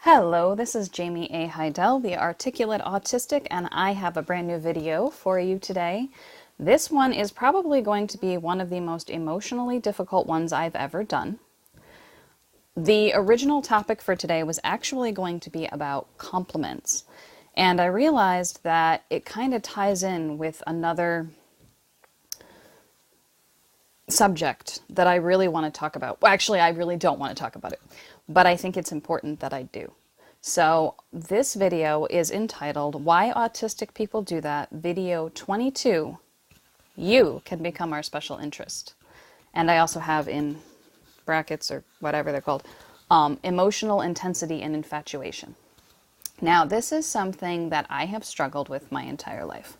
Hello, this is Jamie A. Heidel, the Articulate Autistic, and I have a brand new video for you today. This one is probably going to be one of the most emotionally difficult ones I've ever done. The original topic for today was actually going to be about compliments, and I realized that it kind of ties in with another subject that I really want to talk about. Well, actually, I really don't want to talk about it, but I think it's important that I do. So this video is entitled Why Autistic People Do That, Video 22, You Can Become Our Special Interest. And I also have in brackets, or whatever they're called, emotional intensity and infatuation. Now, this is something that I have struggled with my entire life.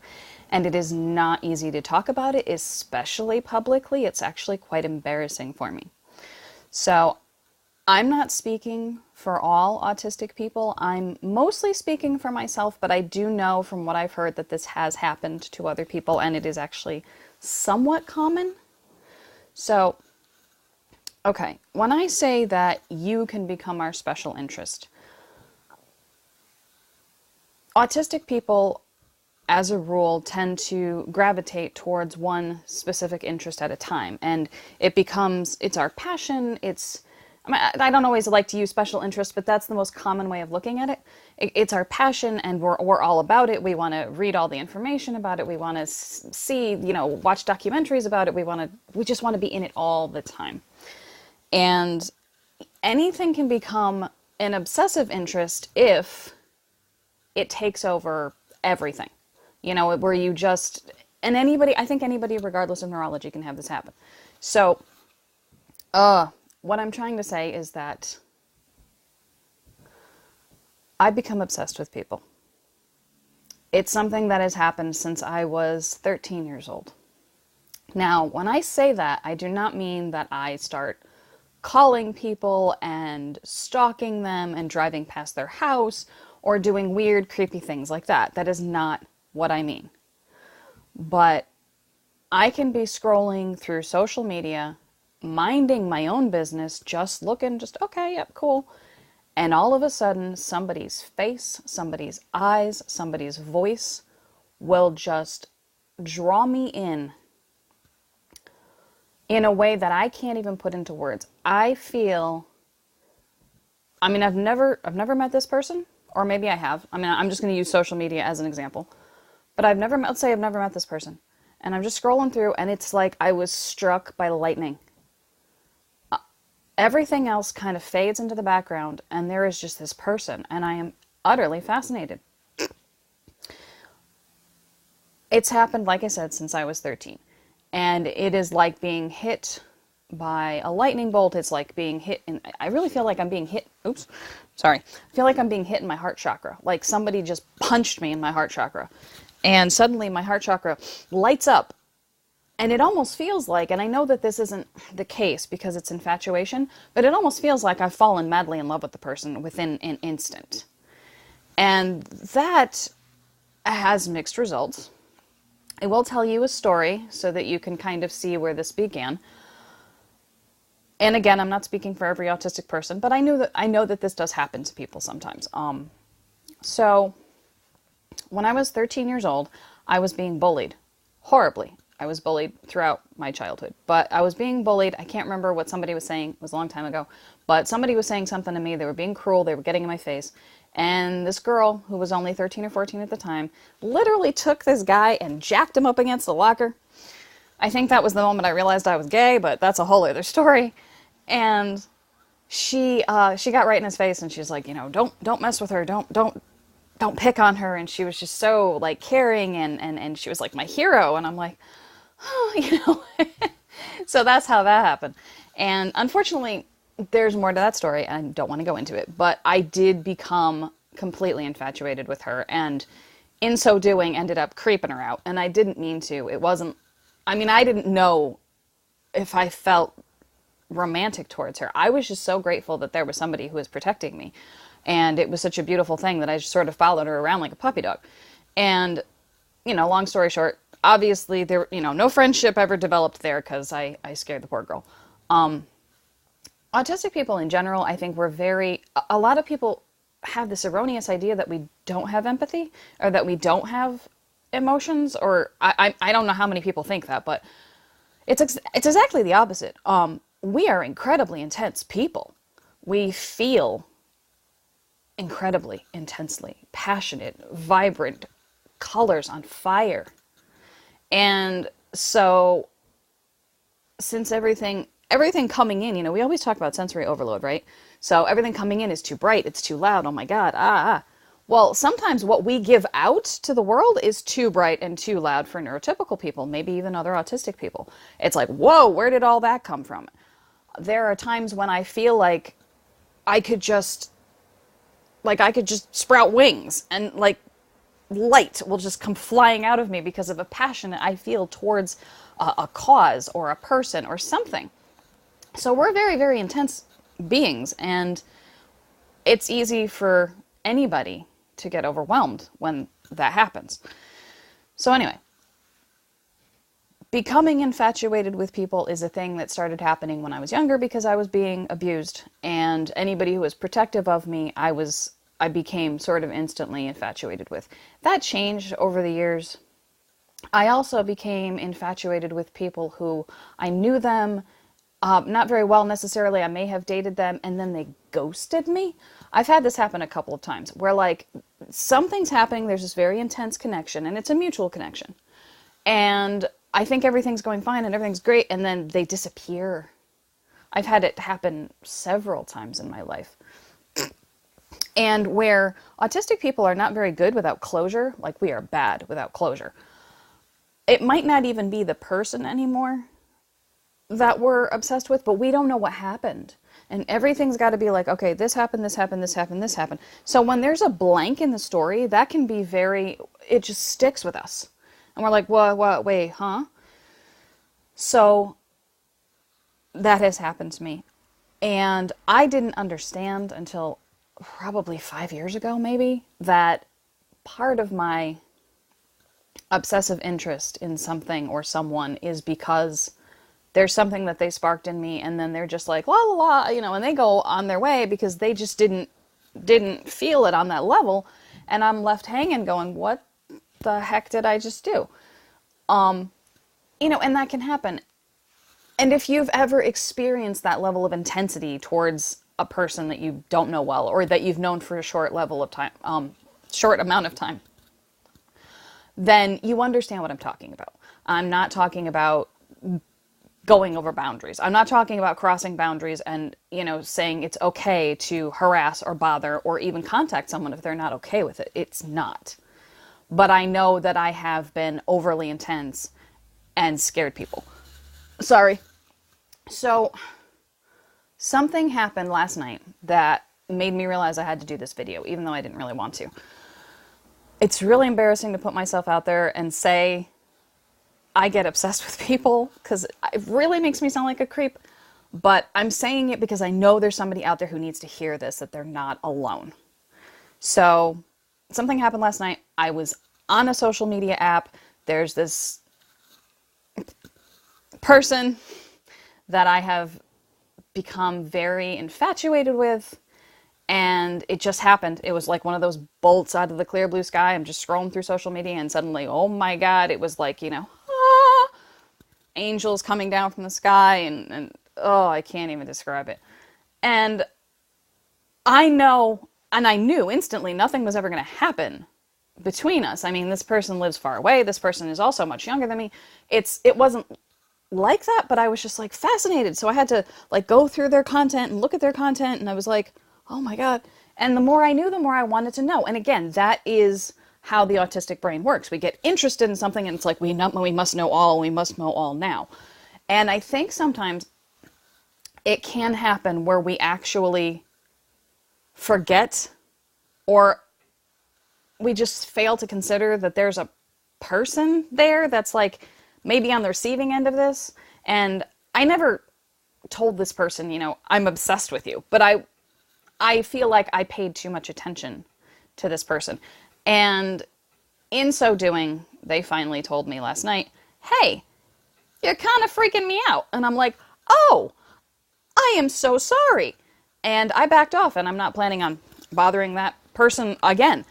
And it is not easy to talk about it, especially publicly. It's actually quite embarrassing for me. So I'm not speaking for all autistic people. I'm mostly speaking for myself, but I do know from what I've heard that this has happened to other people, and it is actually somewhat common. So, okay, when I say that you can become our special interest, autistic people, as a rule, tend to gravitate towards one specific interest at a time, and it's our passion. I don't always like to use special interest, but that's the most common way of looking at it. It's our passion, and we're all about it. We want to read all the information about it. We want to see, watch documentaries about it. We just want to be in it all the time. And anything can become an obsessive interest if it takes over everything. Where you just, and I think anybody regardless of neurology can have this happen. So, what I'm trying to say is that I become obsessed with people. It's something that has happened since I was 13 years old. Now, when I say that, I do not mean that I start calling people and stalking them and driving past their house or doing weird, creepy things like that. That is not what I mean. But I can be scrolling through social media, minding my own business, just looking, okay, yep, cool. And all of a sudden, somebody's face, somebody's eyes, somebody's voice will just draw me in a way that I can't even put into words. I've never met this person, or maybe I have. I'm just going to use social media as an example. But let's say I've never met this person. And I'm just scrolling through, and it's like I was struck by lightning. Everything else kind of fades into the background, and there is just this person, and I am utterly fascinated. It's happened, like I said, since I was 13. And it is like being hit by a lightning bolt. It's like being hit I really feel like I'm being hit. Oops. Sorry. I feel like I'm being hit in my heart chakra. Like somebody just punched me in my heart chakra. And suddenly my heart chakra lights up. And it almost feels like, and I know that this isn't the case because it's infatuation, but it almost feels like I've fallen madly in love with the person within an instant. And that has mixed results. I will tell you a story so that you can kind of see where this began. And again, I'm not speaking for every autistic person, but I know that this does happen to people sometimes. So when I was 13 years old, I was being bullied horribly. I was bullied throughout my childhood, but I was being bullied. I can't remember what somebody was saying. It was a long time ago, but somebody was saying something to me. They were being cruel. They were getting in my face. And this girl, who was only 13 or 14 at the time, literally took this guy and jacked him up against the locker. I think that was the moment I realized I was gay, but that's a whole other story. And she got right in his face, and she's like, don't mess with her. Don't pick on her. And she was just so like caring, and she was like my hero. And I'm like, oh, So that's how that happened. And unfortunately, there's more to that story, and I don't want to go into it, but I did become completely infatuated with her, and in so doing ended up creeping her out. And I didn't mean to. I didn't know if I felt romantic towards her. I was just so grateful that there was somebody who was protecting me. And it was such a beautiful thing that I just sort of followed her around like a puppy dog. And, long story short, obviously there, no friendship ever developed there because I scared the poor girl. Autistic people in general, I think a lot of people have this erroneous idea that we don't have empathy or that we don't have emotions, or I don't know how many people think that, but it's exactly the opposite. We are incredibly intense people. We feel incredibly intensely, passionate, vibrant, colors on fire. And so since everything coming in, we always talk about sensory overload, right? So everything coming in is too bright, it's too loud, oh my God, Well, sometimes what we give out to the world is too bright and too loud for neurotypical people, maybe even other autistic people. It's like, whoa, where did all that come from? There are times when I feel like I could just sprout wings, and like light will just come flying out of me because of a passion that I feel towards a cause or a person or something. So we're very, very intense beings, and it's easy for anybody to get overwhelmed when that happens. So anyway, becoming infatuated with people is a thing that started happening when I was younger because I was being abused, and anybody who was protective of me, I became sort of instantly infatuated with. That changed over the years. I also became infatuated with people who I knew them not very well necessarily. I may have dated them and then they ghosted me. I've had this happen a couple of times where like something's happening, there's this very intense connection, and it's a mutual connection. And I think everything's going fine and everything's great, and then they disappear. I've had it happen several times in my life. And where autistic people are not very good without closure, like we are bad without closure, it might not even be the person anymore that we're obsessed with, but we don't know what happened. And everything's got to be like, okay, this happened, this happened, this happened, this happened. So when there's a blank in the story, that can be it just sticks with us. And we're like, what, wait, huh? So that has happened to me. And I didn't understand until probably 5 years ago, maybe, that part of my obsessive interest in something or someone is because there's something that they sparked in me, and then they're just like, la la la, and they go on their way because they just didn't feel it on that level, and I'm left hanging going, what the heck did I just do? And that can happen. And if you've ever experienced that level of intensity towards a person that you don't know well, or that you've known for a short amount of time, then you understand what I'm talking about. I'm not talking about going over boundaries. I'm not talking about crossing boundaries and, saying it's okay to harass or bother or even contact someone if they're not okay with it. It's not. But I know that I have been overly intense and scared people. Sorry. So something happened last night that made me realize I had to do this video, even though I didn't really want to. It's really embarrassing to put myself out there and say I get obsessed with people, because it really makes me sound like a creep, but I'm saying it because I know there's somebody out there who needs to hear this, that they're not alone. So something happened last night. I was on a social media app. There's this person that I have become very infatuated with, and it just happened. It was like one of those bolts out of the clear blue sky. I'm just scrolling through social media, and suddenly, oh my God, it was like, angels coming down from the sky, and oh, I can't even describe it. And I knew instantly nothing was ever going to happen between us. I mean, this person lives far away. This person is also much younger than me. It wasn't like that, but I was just like fascinated. So I had to like go through their content and look at their content, and I was like, oh my God. And the more I knew, the more I wanted to know. And again, that is how the autistic brain works. We get interested in something, and it's like, we must know all now. And I think sometimes it can happen where we actually forget, or we just fail to consider that there's a person there that's like maybe on the receiving end of this. And I never told this person, I'm obsessed with you, but I feel like I paid too much attention to this person. And in so doing, they finally told me last night, hey, you're kind of freaking me out. And I'm like, oh, I am so sorry. And I backed off, and I'm not planning on bothering that person again.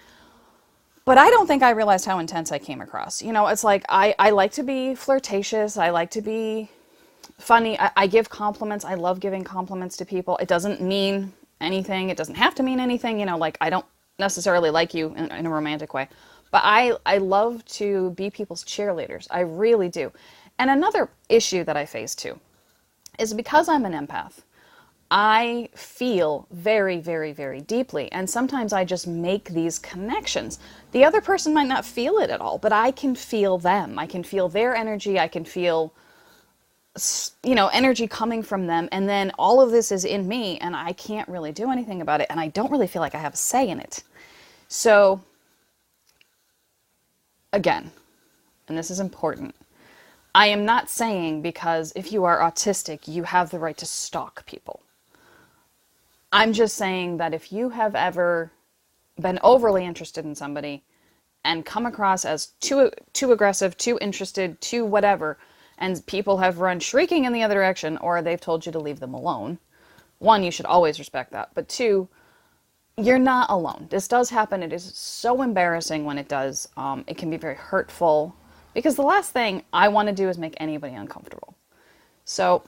But I don't think I realized how intense I came across. You know, it's like I like to be flirtatious. I like to be funny. I give compliments. I love giving compliments to people. It doesn't mean anything. It doesn't have to mean anything. You know, like I don't necessarily like you in a romantic way. But I love to be people's cheerleaders. I really do. And another issue that I face too is because I'm an empath, I feel very, very, very deeply. And sometimes I just make these connections. The other person might not feel it at all, but I can feel them. I can feel their energy. I can feel, you know, energy coming from them. And then all of this is in me and I can't really do anything about it. And I don't really feel like I have a say in it. So, again, and this is important, I am not saying because if you are autistic, you have the right to stalk people. I'm just saying that if you have ever been overly interested in somebody and come across as too aggressive, too interested, too whatever, and people have run shrieking in the other direction or they've told you to leave them alone, one, you should always respect that. But two, you're not alone. This does happen. It is so embarrassing when it does. It can be very hurtful because the last thing I want to do is make anybody uncomfortable. So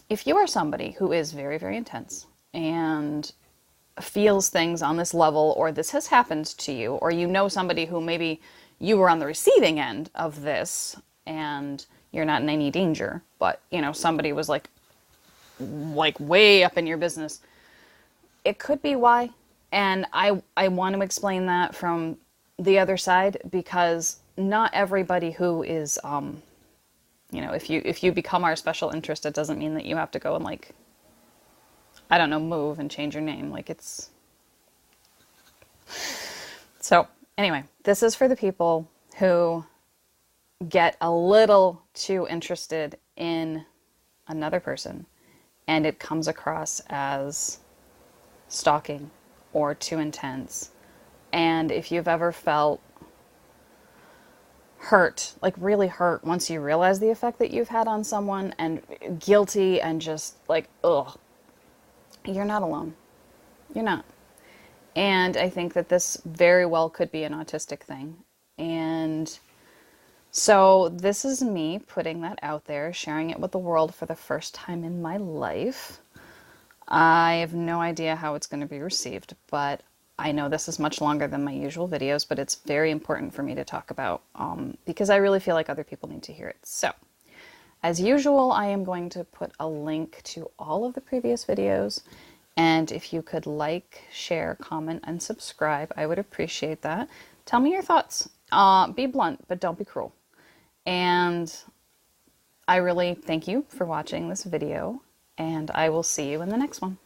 if you are somebody who is very, very intense and feels things on this level, or this has happened to you, or you know somebody who maybe you were on the receiving end of this and you're not in any danger, but you know somebody was like way up in your business, it could be why. And I want to explain that from the other side because not everybody who is you know, if you become our special interest, it doesn't mean that you have to go and like, I don't know, move and change your name. Like it's... So anyway, this is for the people who get a little too interested in another person and it comes across as stalking or too intense. And if you've ever felt hurt, like really hurt once you realize the effect that you've had on someone and guilty and just like, ugh, you're not alone. You're not. And I think that this very well could be an autistic thing. And so this is me putting that out there, sharing it with the world for the first time in my life. I have no idea how it's going to be received, but I know this is much longer than my usual videos, but it's very important for me to talk about because I really feel like other people need to hear it. So, as usual, I am going to put a link to all of the previous videos, and if you could like, share, comment, and subscribe, I would appreciate that. Tell me your thoughts. Be blunt, but don't be cruel. And I really thank you for watching this video, and I will see you in the next one.